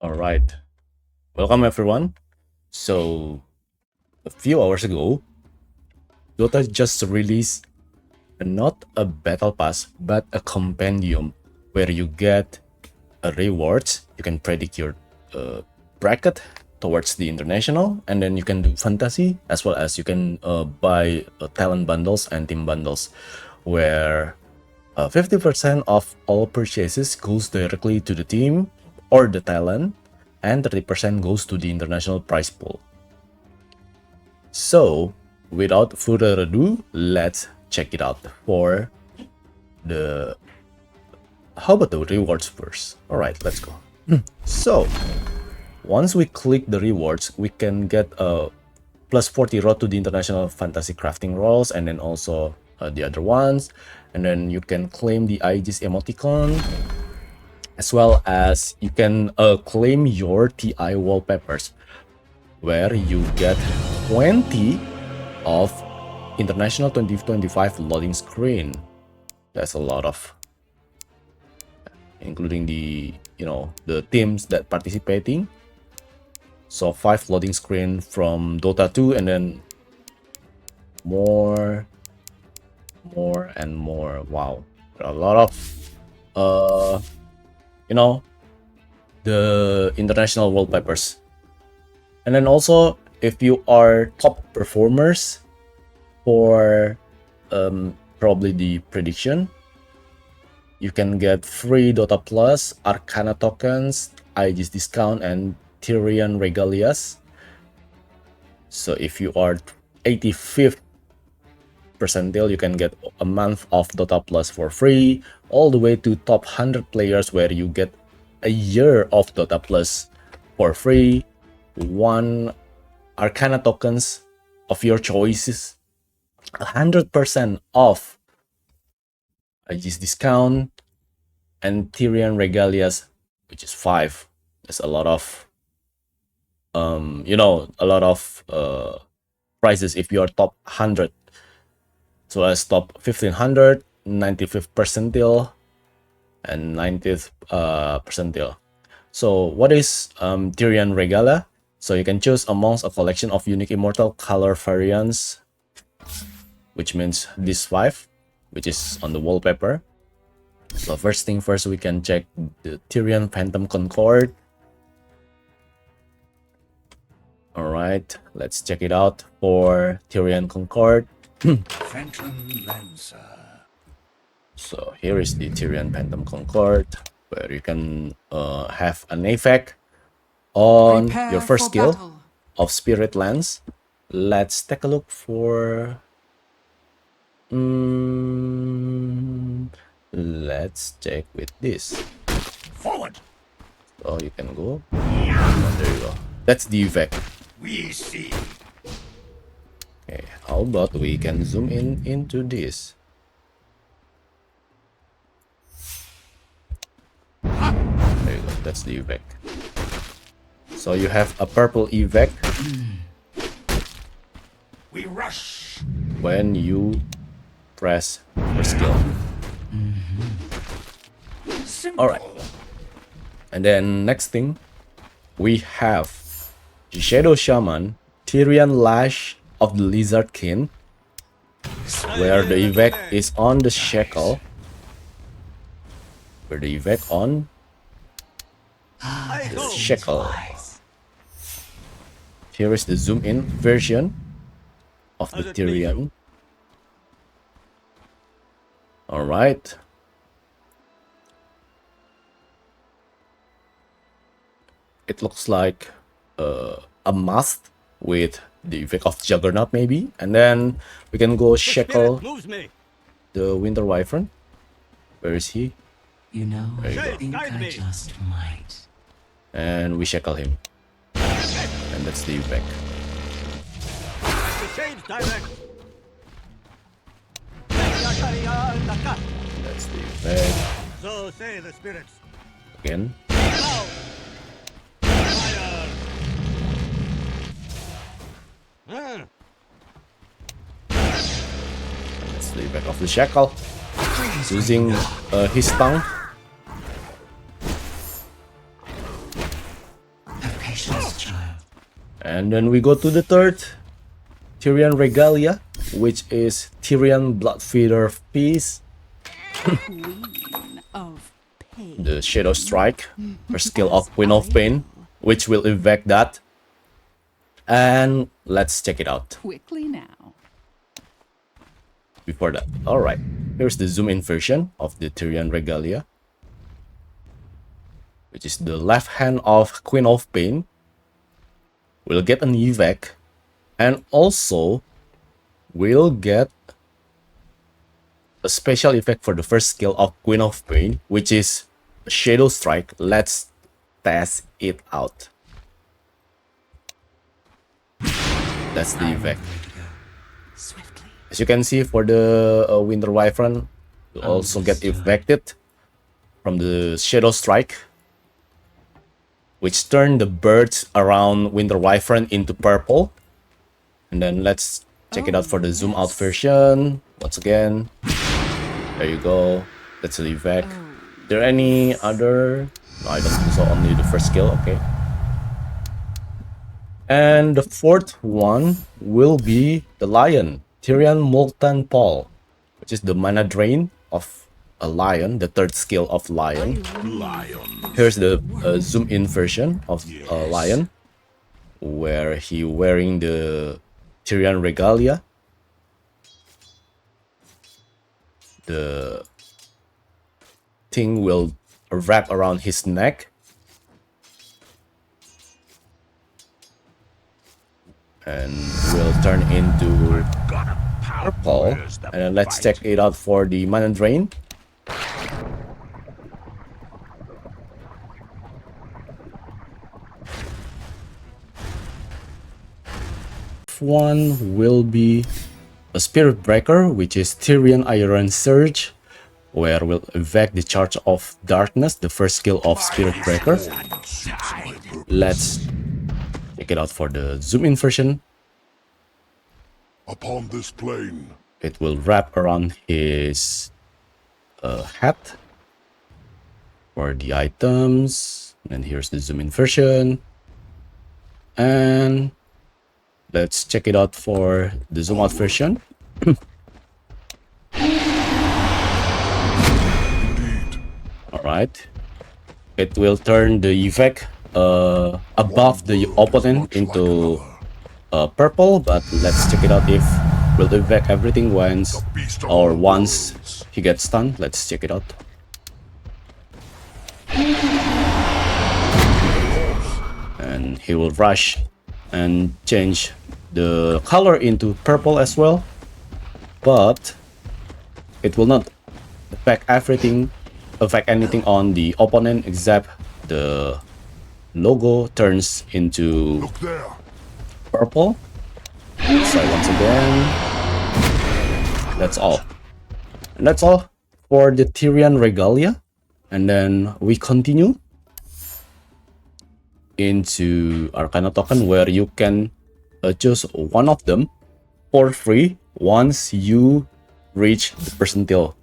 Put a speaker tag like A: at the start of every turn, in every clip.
A: All right, welcome everyone. So, a few hours ago, Dota just released not a battle pass, but a compendium where you get a rewards. You can predict your bracket towards the international, and then you can do fantasy as well as you can buy talent bundles and team bundles, where 50% of all purchases goes directly to the team or the talent, and 30% goes to the international prize pool. So, without further ado, let's check it out for the... How about the rewards first? Alright, let's go. So, once we click the rewards, we can get a plus 40 road to the international fantasy crafting rolls, and then also the other ones. And then you can claim the Aegis emoticon, as well as you can claim your TI wallpapers, where you get 20 of international 2025 loading screen. That's a lot of, including the the teams that participating. So 5 loading screen from Dota 2, and then more and more. Wow, there are a lot of the international wallpapers. And then also, if you are top performers for probably the prediction, you can get free Dota Plus, Arcana tokens, Aegis discount, and Tyrian Regalias. So if you are 85th percentile, you can get a month of Dota Plus for free, all the way to top 100 players, where you get a year of Dota Plus for free, 1 Arcana tokens of your choices, 100% off Aegis discount, and Tyrian Regalias, which is 5. There's a lot of a lot of prizes if you are top 100. So as top 1500, 95th percentile, and 90th percentile. So what is Tyrian Regalia? So you can choose amongst a collection of unique immortal color variants, which means this 5, which is on the wallpaper. So first thing first, we can check the Tyrian Phantom Concord. Alright, let's check it out for Tyrian Concord.
B: Phantom Lancer.
A: So here is the Tyrian Phantom Concord, where you can have an effect on your first skill of Spirit Lance. Let's take a look for... let's check with this.
B: Forward.
A: So you can go. Oh, there you go. That's the effect.
B: We see.
A: Okay, how about we can zoom in into this? There you go. That's the effect. So you have a purple effect
B: We rush.
A: when you press your skill. Alright. And then next thing, we have the Shadow Shaman, Tyrian Lash of the Lizard King, where the effect is on the shackle. Where the effect on the shackle. Here is the zoom in version of the Tyrian. Alright. It looks like a mask with the effect of Juggernaut maybe. And then we can go shackle the Winter Wyvern. Where is he?
C: You know,
A: There you
C: I
A: go.
C: think I just might.
A: And we shackle him. And that's the effect. That's the effect.
B: So say the spirits.
A: Again. That's the effect of the shackle. Using his tongue. And then we go to the third, Tyrian Regalia, which is Tyrian Bloodfeeder of Peace.
D: Queen of pain.
A: The Shadow Strike, her skill of Queen of Pain, which will evac that. And let's check it out.
D: Quickly now.
A: Before that, alright, here's the zoom in version of the Tyrian Regalia, which is the left hand of Queen of Pain. We'll get an evac, and also we'll get a special effect for the first skill of Queen of Pain, which is Shadow Strike. Let's test it out. That's the effect.
D: Swiftly.
A: As you can see, for the Winter Wyvern, you also get affected from the Shadow Strike, which turn the birds around Winter Wyvern into purple. And then let's check it out for the zoom out version. Once again, there you go. That's the effect. There any other? No, I don't think so. Only the first skill. Okay. And the fourth one will be the Lion, Tyrian Molten Paw, which is the mana drain of a lion, the third skill of Lion. Here's the zoom in version of a Lion, where he wearing the Tyrian Regalia. The thing will wrap around his neck. And will turn into purple. And then let's check it out for the mana drain. One will be a Spirit Breaker, which is Tyrian Iron Surge, where we'll evac the Charge of Darkness, the first skill of Spirit Breaker. Let's check it out for the zoom in version.
E: Upon this plane,
A: It will wrap around his hat for the items. And here's the zoom in version. And let's check it out for the zoom out version. Alright. It will turn the effect above the opponent into purple, but let's check it out if we'll evac everything once or once he gets stunned. Let's check it out. And he will rush and change the color into purple as well, but it will not affect anything on the opponent except the logo turns into
E: look there.
A: purple. So once again, that's all. And that's all for the Tyrian Regalia. And then we continue into Arcana token, where you can choose one of them for free once you reach the percentile.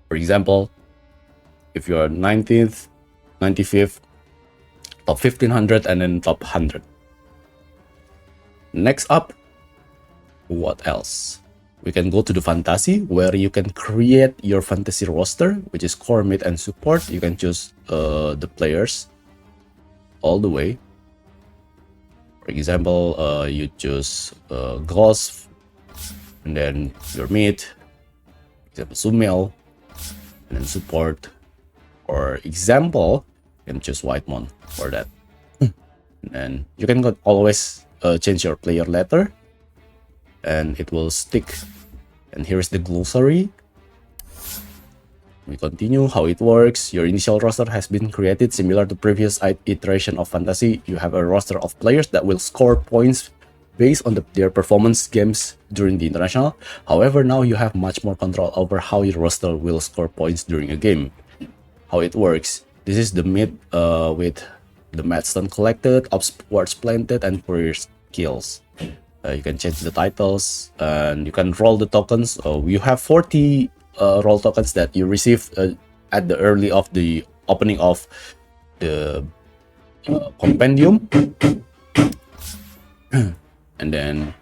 A: For example, if you are 19th, 95th, top 1500, and then top 100. Next up, what else? We can go to the fantasy, where you can create your fantasy roster, which is core, mid, and support. You can choose the players all the way. For example, you choose Ghost, and then your mid, for example, Sumail, and then support. For example, you can choose Whitemon for that. And you can always change your player letter, and it will stick. And here's the glossary. We continue how it works. Your initial roster has been created similar to previous iteration of Fantasy. You have a roster of players that will score points based on their performance games during the international. However, now you have much more control over how your roster will score points during a game. How it works. This is the mid with the Madstone collected, upwards planted, and career skills. You can change the titles, and you can roll the tokens. You have 40 roll tokens that you receive at the early of the opening of the Compendium. And then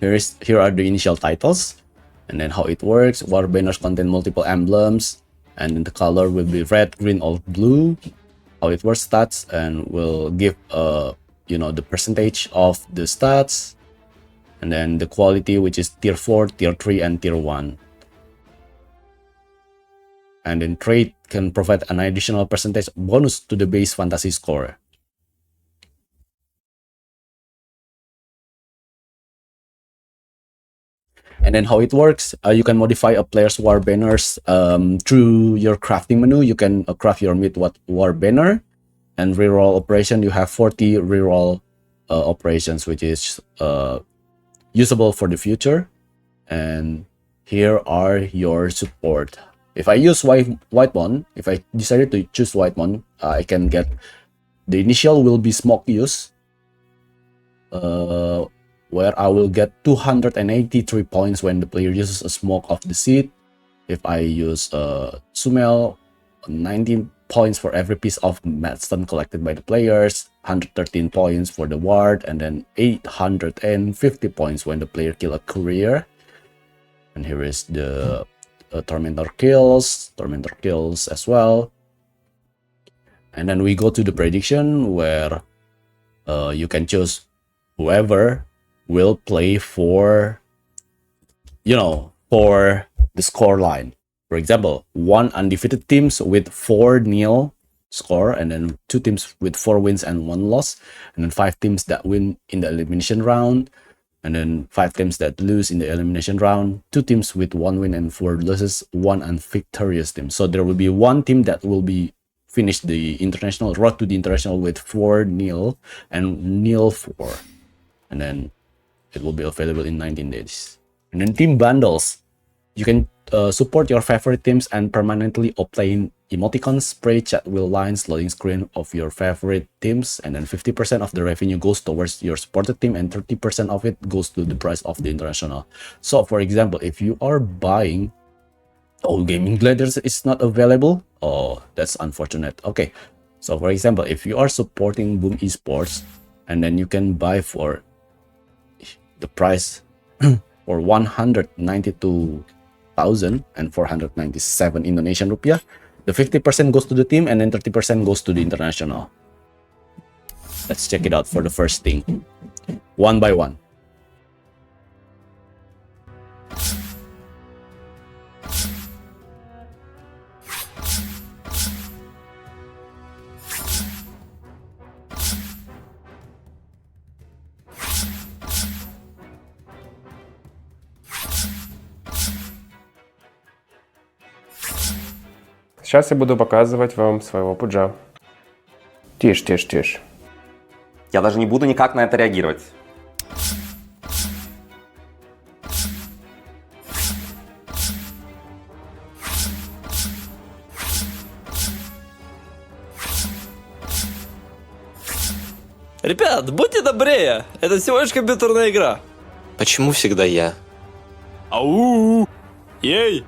A: here are the initial titles, and then how it works. War banners contain multiple emblems, and then the color will be red, green, or blue. How it works, stats, and will give the percentage of the stats, and then the quality, which is tier 4, tier 3, and tier 1. And then trait can provide an additional percentage bonus to the base fantasy score. And then how it works, you can modify a player's war banners through your crafting menu. You can craft your war banner, and reroll operation. You have 40 reroll operations, which is usable for the future. And here are your support. If I use white one, if I decided to choose white one, I can get the initial will be smoke use, where I will get 283 points when the player uses a smoke of the seed. If I use Sumel, 19 points for every piece of Madstone collected by the players, 113 points for the ward, and then 850 points when the player kill a courier. And here is the Tormentor kills as well. And then we go to the prediction, where you can choose whoever will play for the score line. For example, 1 undefeated teams with 4-0 score, and then 2 teams with 4 wins and 1 loss, and then 5 teams that win in the elimination round, and then 5 teams that lose in the elimination round, 2 teams with 1 win and 4 losses, 1 unvictorious team. So there will be 1 team that will be finish the international road to the international with 4-0 and 0-4, and then it will be available in 19 days. And then team bundles, you can support your favorite teams and permanently obtain emoticons, spray chat wheel lines, loading screen of your favorite teams, and then 50% of the revenue goes towards your supported team, and 30% of it goes to the price of the international. So for example, if you are buying Gaming Gladiators is not available, that's unfortunate. Okay, so for example, if you are supporting Boom Esports, and then you can buy for the price for 192,497 Indonesian rupiah, the 50% goes to the team, and then 30% goes to the international. Let's check it out for the first thing, one by one.
E: Сейчас я буду показывать вам своего пуджа. Тише, тише, тише.
F: Я даже не буду никак на это реагировать.
G: Ребят, будьте добрее, это всего лишь компьютерная игра.
H: Почему всегда я?
G: Ау! Ей!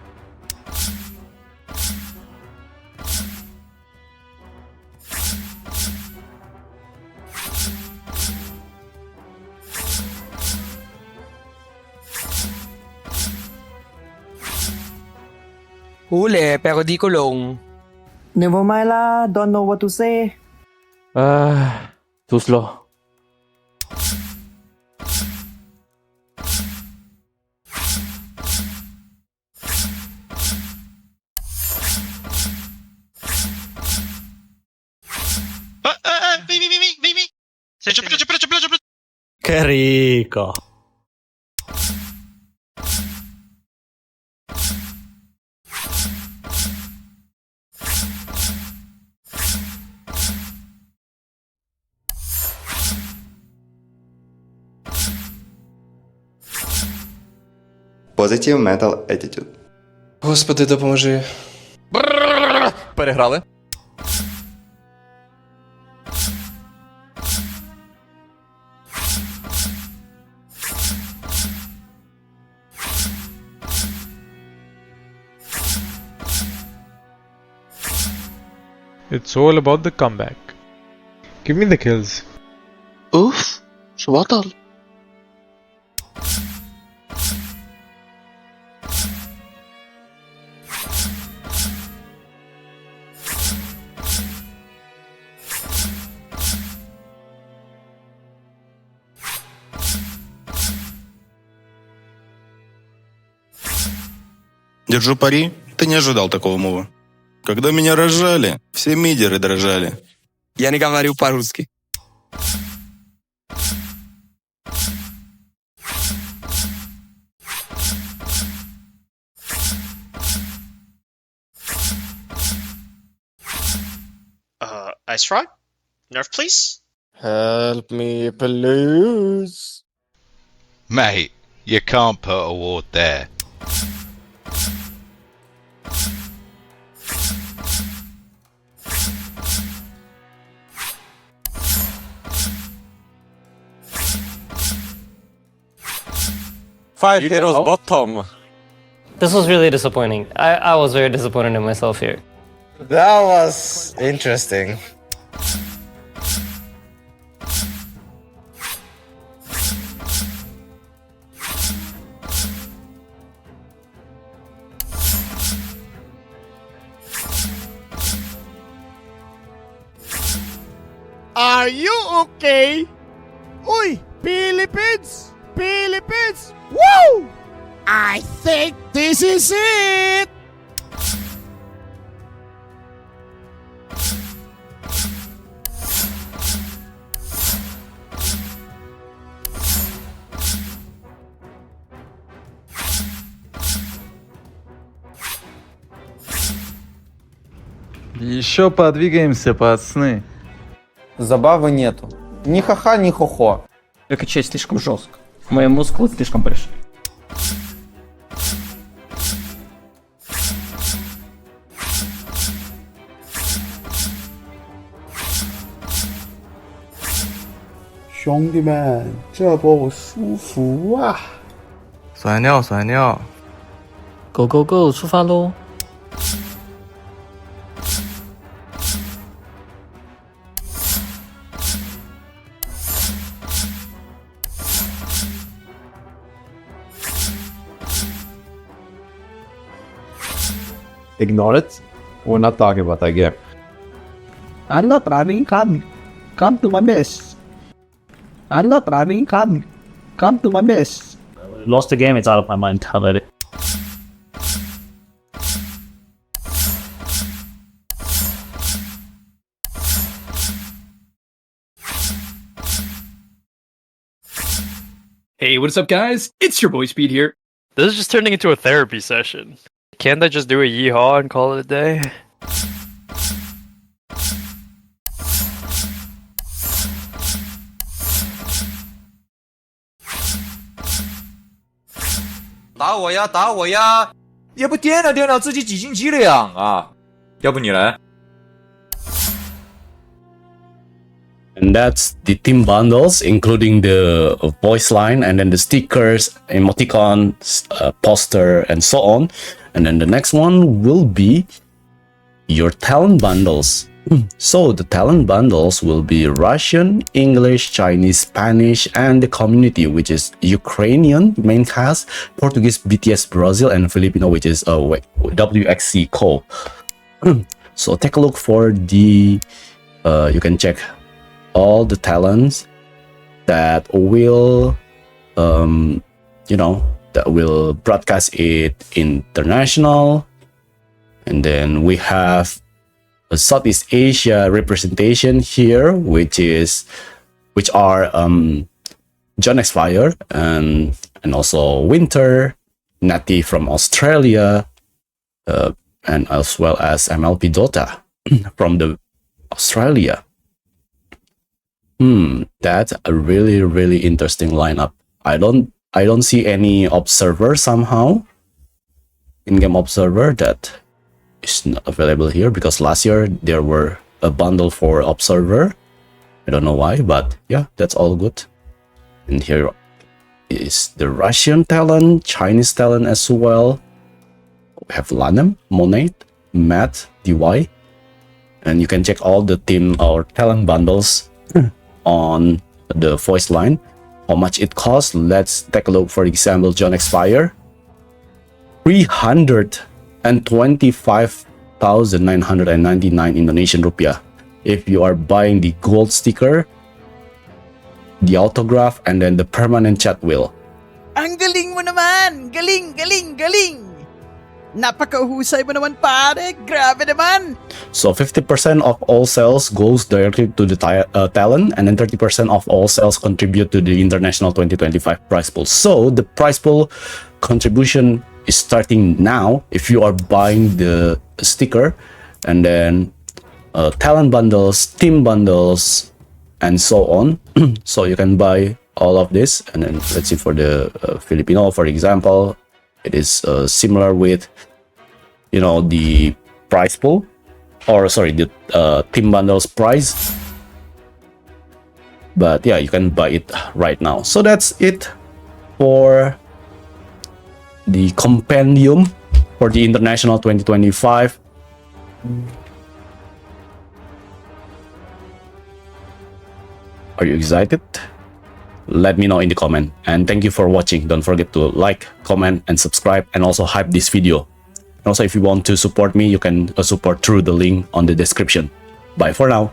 I: Huli, pero di kulong.
J: Never mind lah, don't know what to say.
E: Too slow.
G: Che ricco!
K: Positive Metal Attitude.
H: Господи, допоможи.
G: Переграли.
L: It's all about the comeback. Give me the kills.
I: اوف شو بطل.
B: Держу пари, ты не ожидал такого мува. Когда меня рожали, все мидеры дрожали.
I: Я не говорю по-русски.
K: Ice Frog? Nerf, please?
E: Help me, please.
B: Mate, you can't put a ward there.
E: Five heroes bottom.
G: This was really disappointing. I was very disappointed in myself here.
I: That was interesting.
B: Are you okay? Uy, Philippines! Philippines! Woo! I think this is it!
L: Еще подвигаемся, пацаны.
J: Забавы нету. Ни ха-ха, ни хо-хо.
G: Качать слишком жестко. Мои мускулы слишком большие.
J: 兄弟们，这波我舒服啊！
L: 甩尿甩尿。
G: Go go go， 出发喽！
L: Ignore it. We're not talking about that game.
J: I'm not running, come to my base. I'm not running, come to my base.
A: Lost the game, it's out of my mind. I'll let it.
G: Hey, what's up, guys? It's your boy Speed here. This is just turning into a therapy session. Can't I just do a yeehaw and call it a day?
F: 打我呀，打我呀！也不掂量掂量自己几斤几两啊！要不你来？
A: And that's the team bundles, including the voice line, and then the stickers, emoticons, poster, and so on. And then the next one will be your talent bundles. So the talent bundles will be Russian, English, Chinese, Spanish, and the community, which is Ukrainian main cast, Portuguese, BTS Brazil, and Filipino, which is WXC Co. So take a look for the you can check all the talents that will that will broadcast it international. And then we have a Southeast Asia representation here, which are John X Fire and also Winter, Natty from Australia, and as well as MLP Dota from the Australia. That's a really interesting lineup. I don't see any observer somehow, in-game observer, that is not available here, because last year there were a bundle for observer. I don't know why, but yeah, that's all good. And here is the Russian talent, Chinese talent as well. We have Lanem, Monet, Matt, DY, and you can check all the team or talent bundles on the voice line. How much it costs? Let's take a look. For example, John Expire, 325,999 Indonesian rupiah. If you are buying the gold sticker, the autograph, and then the permanent chat wheel.
J: Ang galing mo naman! Galing, galing, galing! Napakahusay mo naman, pare! Grabe naman!
A: So 50% of all sales goes directly to the talent, and then 30% of all sales contribute to the International 2025 prize pool. So the prize pool contribution is starting now if you are buying the sticker, and then talent bundles, team bundles, and so on. So you can buy all of this, and then let's see for the Filipino, for example, it is similar with, you know, the prize pool, or sorry, the team bundles price. But yeah, you can buy it right now. So that's it for the compendium for the International 2025. Are you excited? Let me know in the comment, and thank you for watching. Don't forget to like, comment, and subscribe, and also hype this video. And also, if you want to support me, you can support through the link on the description. Bye for now.